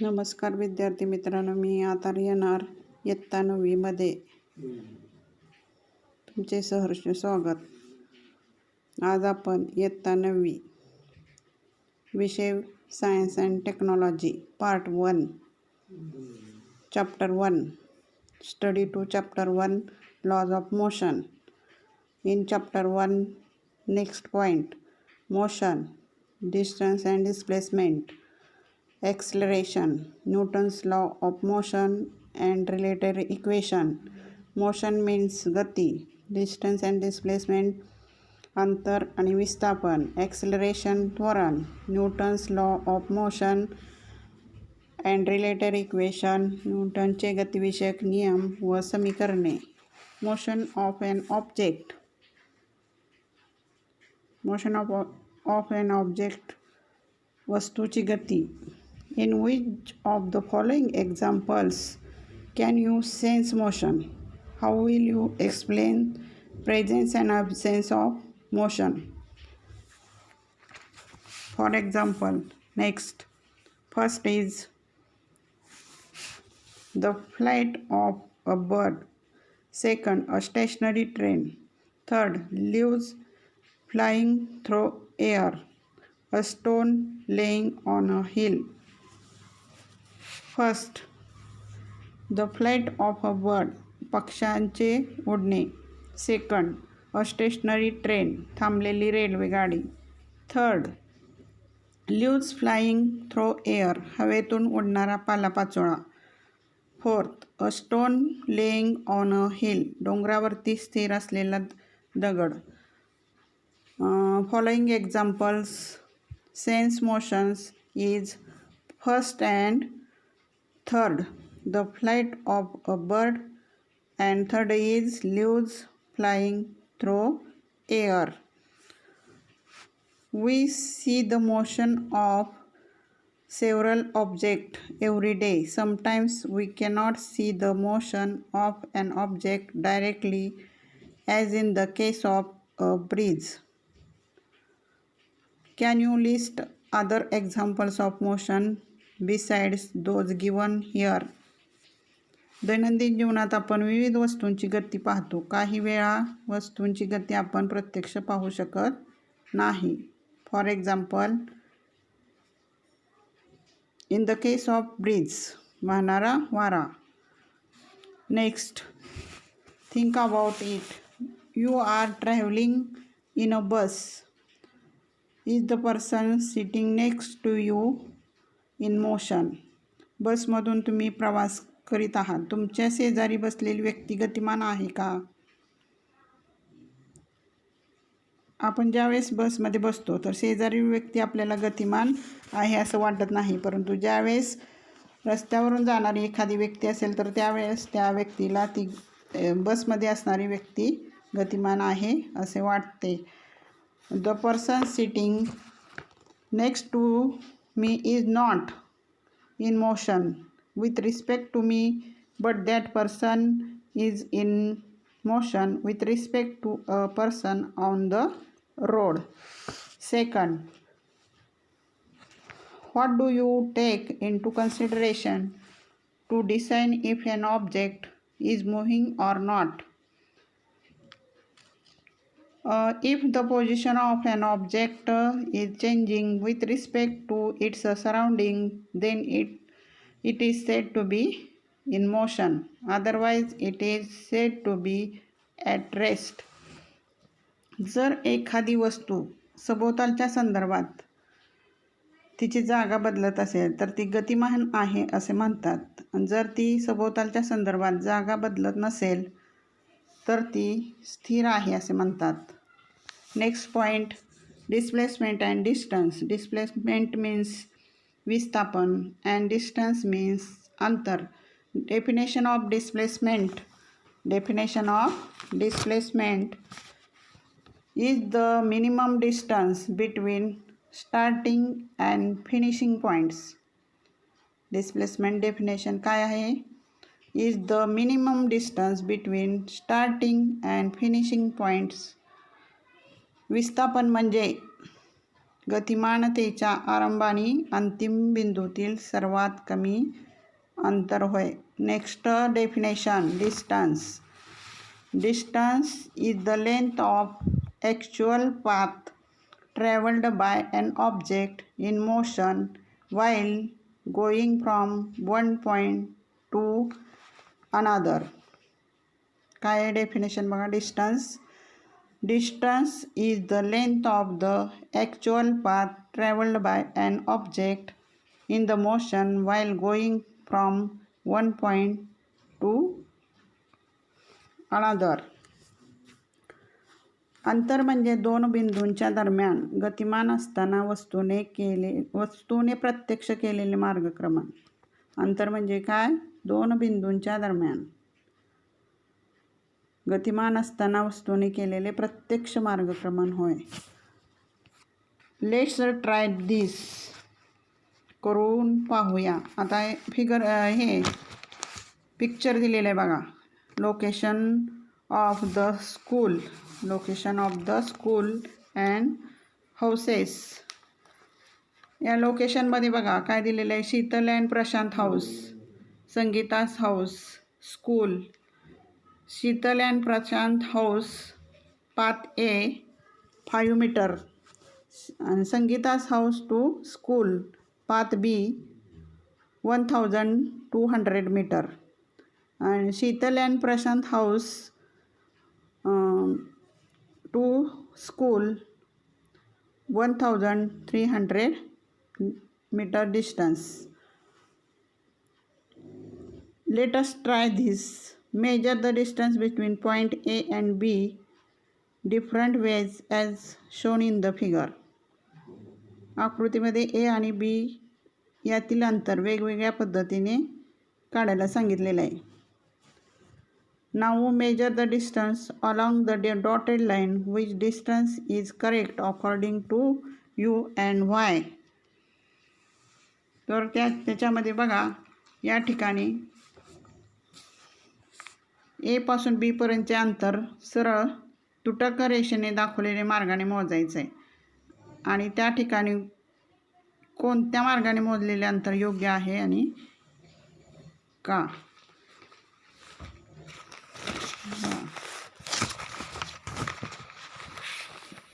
नमस्कार विद्यार्थी मित्रांनो, मी आता येणार इयत्ता 9वीमध्ये तुमचे सहर्ष स्वागत. आज आपण इयत्ता 9वी विषय science and technology part 1 chapter 1 study to chapter 1 laws of motion. In chapter 1 next point motion, distance and displacement, acceleration, Newton's law of motion and related equation. Motion means गती, distance and displacement अंतर आणि विस्थापन, acceleration त्वरण, Newton's law of motion and related equation न्यूटनचे गतिविषयक नियम व समीकरणे. Motion of an object, motion of an object वस्तूची गती. In which of the following examples can you sense motion? How will you explain presence and absence of motion? For example, next, first is the flight of a bird. Second, a stationary train. Third, leaves flying through air. A stone laying on a hill. First, the flight of a bird, पक्ष्यांचे उडणे. Second, a stationary train, थांबलेली railway गाडी. Third, leaves flying through air, हवेतून उडणारा पालापाचोळा. Fourth, a stone laying on a hill, डोंगरावरती स्थिर असलेला दगड. Following examples sense motions is first and third, the flight of a bird, and third is leaves flying through air. We see the motion of several objects every day. Sometimes we cannot see the motion of an object directly, as in the case of a bridge. Can you list other examples of motion besides those given here? दैनंदिन जीवनात आपण विविध वस्तूंची गती पाहतो. काही वेळा वस्तूंची गती आपण प्रत्यक्ष पाहू शकत नाही. For example, in the case of bridge, वाहणारा वारा. Next, think about it. You are travelling in a bus. Is the person sitting next to you in motion. बसमधून तुम्ही प्रवास करीत आहात. तुमच्या शेजारी बसलेली व्यक्ती गतिमान आहे का? आपण ज्यावेळेस बसमध्ये बसतो तर शेजारी व्यक्ती आपल्याला गतिमान आहे असं वाटत नाही, परंतु ज्यावेळेस रस्त्यावरून जाणारी एखादी व्यक्ती असेल तर त्यावेळेस त्या व्यक्तीला ती बसमध्ये असणारी व्यक्ती गतिमान आहे असे वाटते. The person sitting next to me is not in motion with respect to me, but that person is in motion with respect to a person on the road. Second, what do you take into consideration to decide if an object is moving or not? If the position of an object is changing with respect to its surrounding, then it is said to be in motion. Otherwise, it is said to be at rest. जर एखादी वस्तू सभोवतालच्या संदर्भात तिची जागा बदलत असेल तर ती गतिमान आहे असे म्हणतात. जर ती सभोवतालच्या संदर्भात जागा बदलत नसेल तर ती स्थिर आहे असे म्हणतात. Next point, displacement and distance. Displacement means विस्थापन अँड डिस्टन्स मीन्स अंतर. Definition of displacement. Definition of displacement is the minimum distance between starting and finishing points. Displacement definition काय आहे? Is the minimum distance between starting and finishing points. विस्थापन म्हणजे गतिमानतेच्या आरंभाने अंतिम बिंदूतील सर्वात कमी अंतर होय. Next definition, distance. Distance is the length of actual path traveled by an object in motion while going from one point to another. काय आहे definition बघा. Distance is the length of the actual path traveled by an object in the motion while going from one point to another. अंतर म्हणजे दोन बिंदूंच्या दरम्यान गतिमान असताना वस्तूने प्रत्यक्ष केलेले मार्गक्रमण. अंतर म्हणजे काय? दोन बिंदूंच्या दरम्यान गतिमान असताना वस्तूने केलेले प्रत्यक्ष मार्गक्रमण होय. Let's try this. करून पाहूया. आता फिगर हे पिक्चर दिलेलं आहे बघा. Location of the school and houses. या लोकेशनमध्ये बघा काय दिलेलं आहे. Sheetal and Prashant house, Sangeeta's house, school. Sheetal and Prashant house path A 5 metre आणि Sangeeta's house to school path B 1200 metre. आणि Sheetal and Prashant house to school 1300 metre distance. Let us try this. Measure the distance between point A and B different ways as shown in the figure. आकृतीमध्ये A आणि B यातील अंतर वेगवेगळ्या पद्धतीने काढायला सांगितलेलं आहे. Now measure the distance along the dotted line. Which distance is correct according to you and why? तर त्याच्यामध्ये बघा या ठिकाणी A पासून B पर्यंतचे अंतर सरळ तुटक रेषेने दाखवलेल्या मार्गाने मोजायचं आहे. आणि त्या ठिकाणी कोणत्या मार्गाने मोजलेले अंतर योग्य आहे आणि का.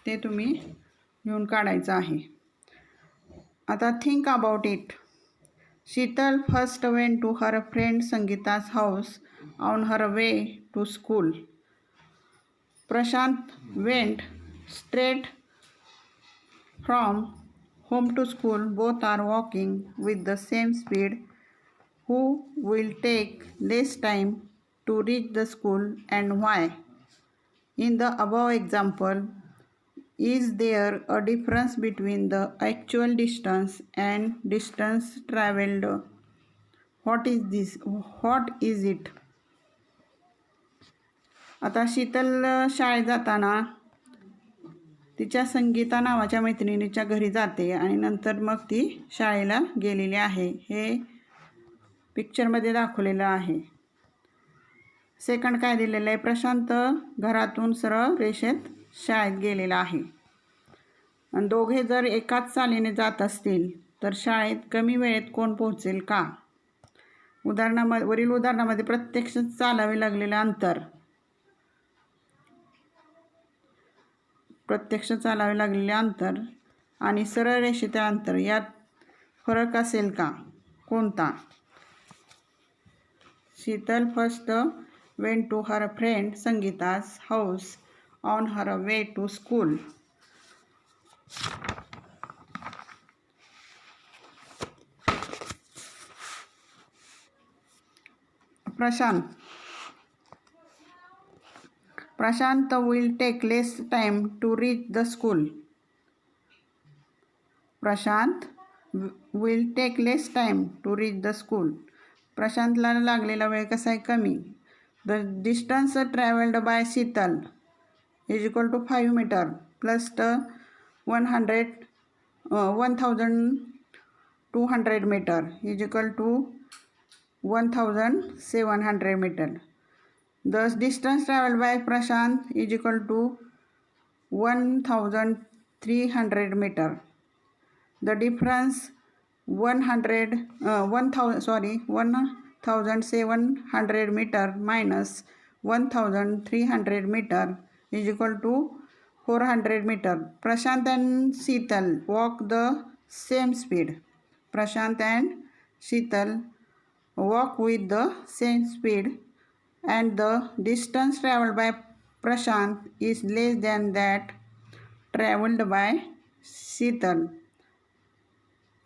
ते तुम्ही घेऊन काढायचं आहे. आता think about it. Sheetal first went to her friend Sangeeta's house on her way to school. Prashant went straight from home to school. Both are walking with the same speed. Who will take less time to reach the school and why? In the above example, is there a difference between the actual distance and distance traveled? What is this? What is it? आता शीतल शाळेत जाताना तिच्या संगीता नावाच्या मैत्रिणीच्या घरी जाते आणि नंतर मग ती शाळेला गेलेली आहे. हे पिक्चरमध्ये दाखवलेलं आहे. सेकंड काय दिलेलं आहे. प्रशांत घरातून सरळ रेषेत शाळेत गेलेला आहे. आणि दोघे जर एकाच चालीने जात असतील तर शाळेत कमी वेळेत कोण पोहोचेल का. वरील उदाहरणामध्ये प्रत्यक्ष चालावे लागलेले अंतर आणि सरळ रेषेतील अंतर यात फरक असेल का. कोणता. Sheetal first went to her friend Sangeeta's house on her way to school. Prashant will take less time to reach the school. Prashant will take less time to reach the school. प्रशांतला लागलेला वेळ कसा आहे. कमी. The distance traveled by Sheetal is equal to 5 meter plus 1200 meter is equal to 1700 meter. Thus distance traveled by Prashant is equal to 1300 meter. The difference 1700 meter minus 1300 meter is equal to 400 meter. Prashant and Sheetal walk the same speed. Prashant and Sheetal walk with the same speed, and the distance traveled by Prashant is less than that traveled by Sheetal.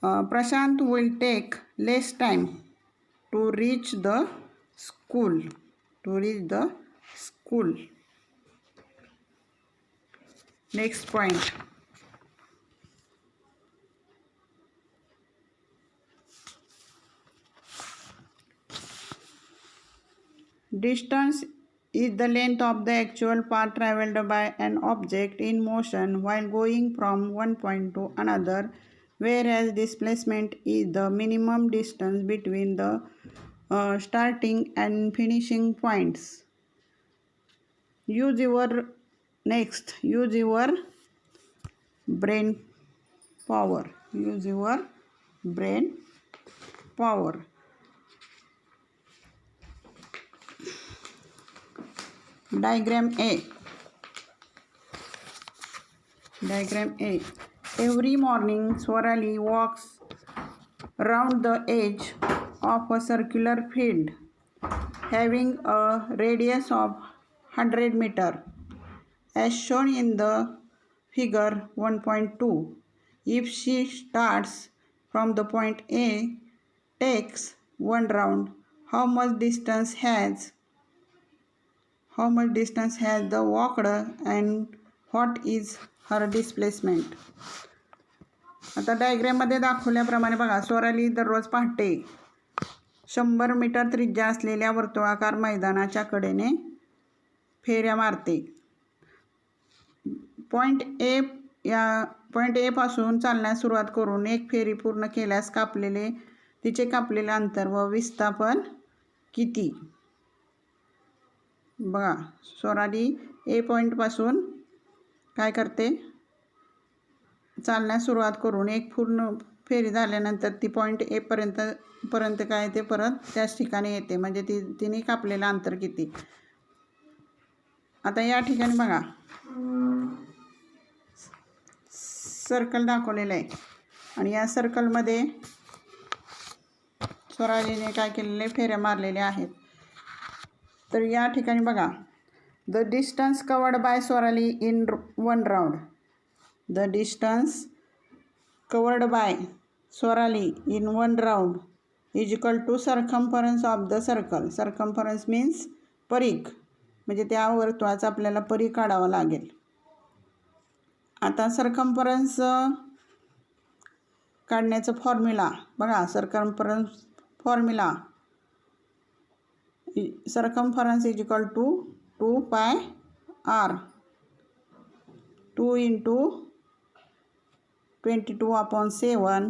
Prashant will take less time to reach the school. Next point. Distance is the length of the actual path traveled by an object in motion while going from one point to another, whereas displacement is the minimum distance between the starting and finishing points. Use your brain power. Diagram A. Every morning, Swarali walks round the edge of a circular field having a radius of 100 meter, as shown in the figure 1.2. If she starts from the point A, takes one round, how much distance has the walked, and what is her displacement? आता डायग्रॅममध्ये दाखवल्याप्रमाणे बघा, स्वराली दररोज पहाटे 100 metre त्रिज्या असलेल्या वर्तुळाकार मैदानाच्या कडेने फेऱ्या मारते. पॉईंट ए पासून चालण्यास सुरुवात करून एक फेरी पूर्ण केल्यास तिचे कापलेले अंतर व विस्थापन किती? बघा, स्वराली ए पॉईंटपासून काय करते, चालण्यास सुरुवात करून एक पूर्ण फेरी झाल्यानंतर ती पॉईंट ए पर्यंत काय ते परत त्याच ठिकाणी येते. म्हणजे तिने कापलेलं अंतर किती? आता या ठिकाणी बघा, सर्कल दाखवलेलं आहे आणि या सर्कलमध्ये स्वरालीने काय केलेले, फेऱ्या मारलेल्या आहेत. तर या ठिकाणी बघा, the distance covered by Swarali in one round. The distance covered by Swarali in one round is equal to circumference of the circle. Circumference means परिघ, म्हणजे त्या वर्तुळाचा आपल्याला परिघ काढावा लागेल. आता सर्कम्फरन्स काढण्याचं फॉर्म्युला बघा. Circumference formula, circumference is equal to 2 pi r, 2 into 22/7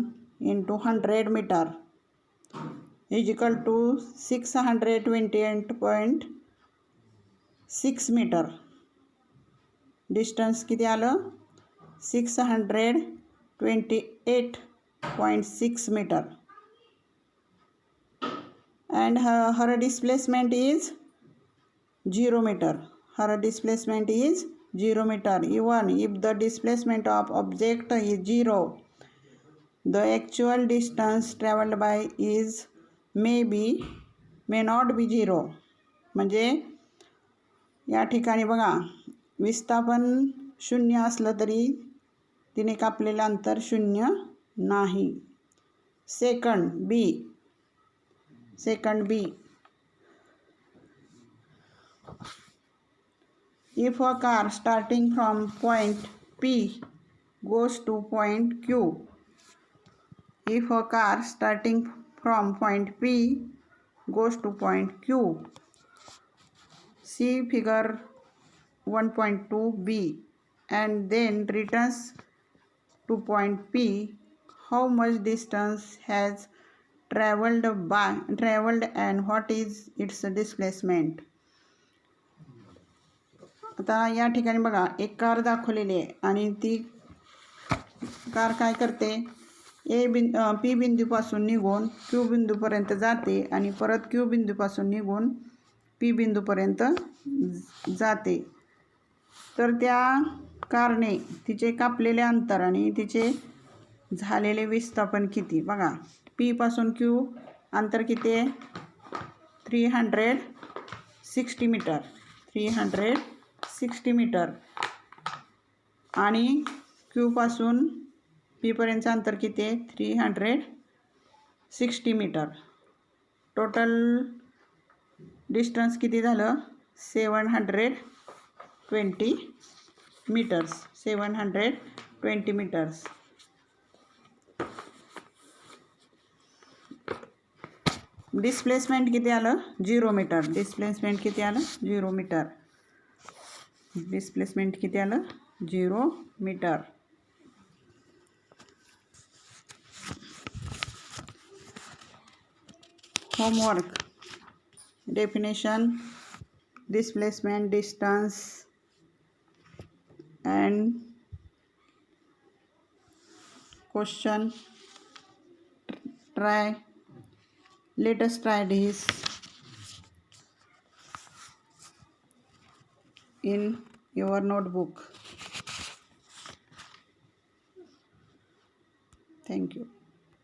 into 100 meter is equal to 628.6 meter. Distance किती आलं? 628.6 meter. And her displacement is 0 meter. Even if the displacement of object is 0, the actual distance traveled by may not be 0. म्हणजे या ठिकाणी बघा, विस्थापन 0 असलं तरी तिने कापलेलं अंतर 0 नाही. Second B. If a car starting from point P goes to point Q, see figure 1.2b, and then returns to point P, how much distance has traveled and what is its displacement? आता या ठिकाणी बघा, एक car दाखवलेली आहे आणि ती car काय करते, पी बिंदूपासून निघून क्यू बिंदूपर्यंत जाते आणि परत क्यू बिंदूपासून निघून पी बिंदूपर्यंत जाते. तर त्या कारणे तिचे कापलेले अंतर आणि तिचे झालेले विस्थापन किती? बघा, पीपासून क्यू अंतर किती आहे? 360 मीटर. 360 मीटर. आणि क्यूपासून पीपर्यंतचं अंतर किती आहे? 360 मीटर. टोटल डिस्टन्स किती झालं? 720 मीटर्स. 720 मीटर्स. डिस्प्लेसमेंट किती आलं? 0 मीटर. डिस्प्लेसमेंट किती आलं? 0 मीटर. डिस्प्लेसमेंट किती आलं? 0 metre. Homework. Definition, displacement, distance, and question. Let us try this in your notebook. Thank you.